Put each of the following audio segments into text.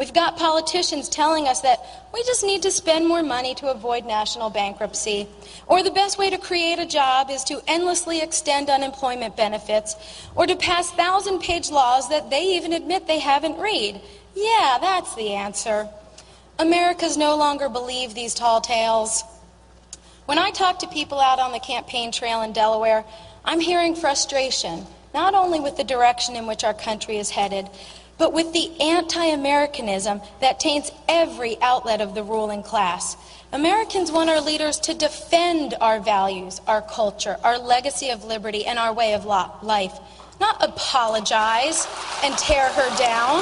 We've got politicians telling us that we just need to spend more money to avoid national bankruptcy, or the best way to create a job is to endlessly extend unemployment benefits, or to pass 1,000-page laws that they even admit they haven't read. Yeah, that's the answer. Americans no longer believe these tall tales. When I talk to people out on the campaign trail in Delaware, I'm hearing frustration, not only with the direction in which our country is headed, but with the anti-Americanism that taints every outlet of the ruling class. Americans want our leaders to defend our values, our culture, our legacy of liberty, and our way of life, not apologize and tear her down.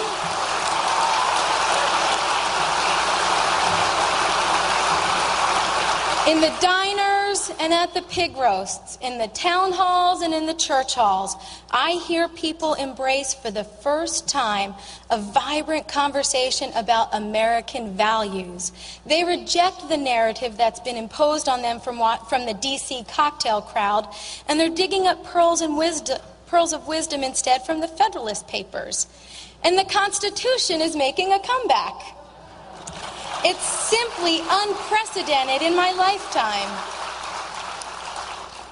In the diners and at the pig roasts, in the town halls and in the church halls, I hear people embrace for the first time a vibrant conversation about American values. They reject the narrative that's been imposed on them from the D.C. cocktail crowd, and they're digging up pearls of wisdom instead from the Federalist Papers. And the Constitution is making a comeback. It's simply unprecedented in my lifetime.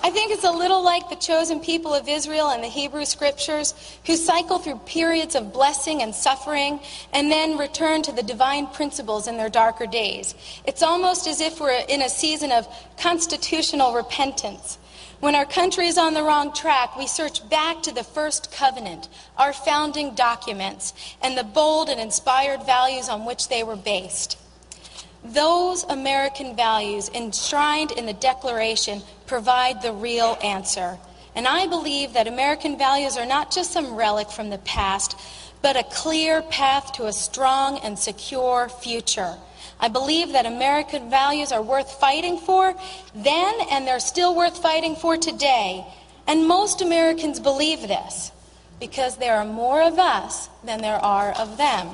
I think it's a little like the chosen people of Israel and the Hebrew Scriptures, who cycle through periods of blessing and suffering and then return to the divine principles in their darker days. It's almost as if we're in a season of constitutional repentance. When our country is on the wrong track, we search back to the first covenant, our founding documents, and the bold and inspired values on which they were based. Those American values enshrined in the Declaration provide the real answer. And I believe that American values are not just some relic from the past, but a clear path to a strong and secure future. I believe that American values are worth fighting for then, and they're still worth fighting for today. And most Americans believe this because there are more of us than there are of them.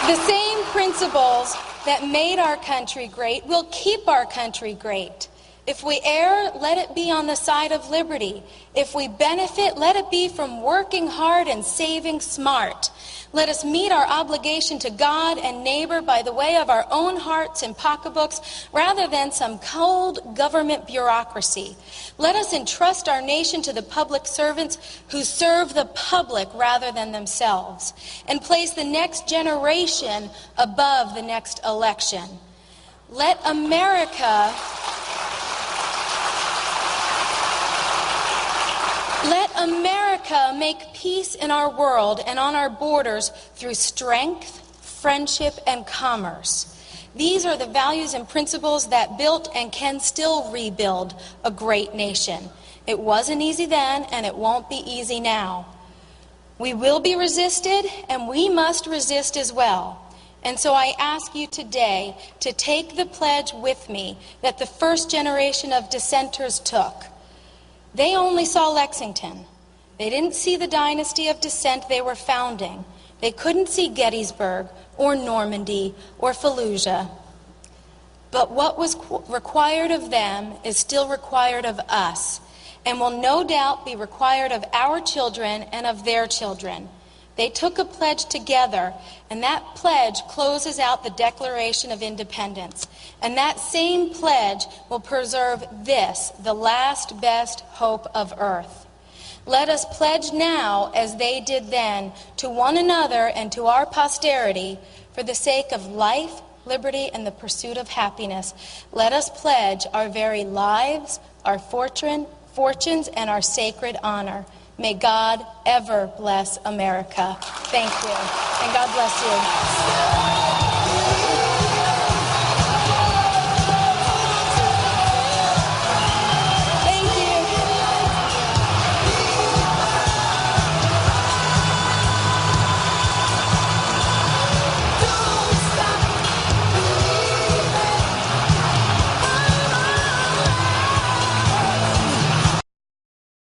The same principles that made our country great will keep our country great. If we err, let it be on the side of liberty. If we benefit, let it be from working hard and saving smart. Let us meet our obligation to God and neighbor by the way of our own hearts and pocketbooks rather than some cold government bureaucracy. Let us entrust our nation to the public servants who serve the public rather than themselves, and place the next generation above the next election. Let America make peace in our world and on our borders through strength, friendship, and commerce. These are the values and principles that built and can still rebuild a great nation. It wasn't easy then, and it won't be easy now. We will be resisted, and we must resist as well. And so I ask you today to take the pledge with me that the first generation of dissenters took. They only saw Lexington. They didn't see the dynasty of dissent they were founding. They couldn't see Gettysburg or Normandy or Fallujah. But what was required of them is still required of us, and will no doubt be required of our children and of their children. They took a pledge together, and that pledge closes out the Declaration of Independence. And that same pledge will preserve this, the last best hope of earth. Let us pledge now, as they did then, to one another and to our posterity, for the sake of life, liberty, and the pursuit of happiness. Let us pledge our very lives, our fortunes, and our sacred honor. May God ever bless America. Thank you, and God bless you.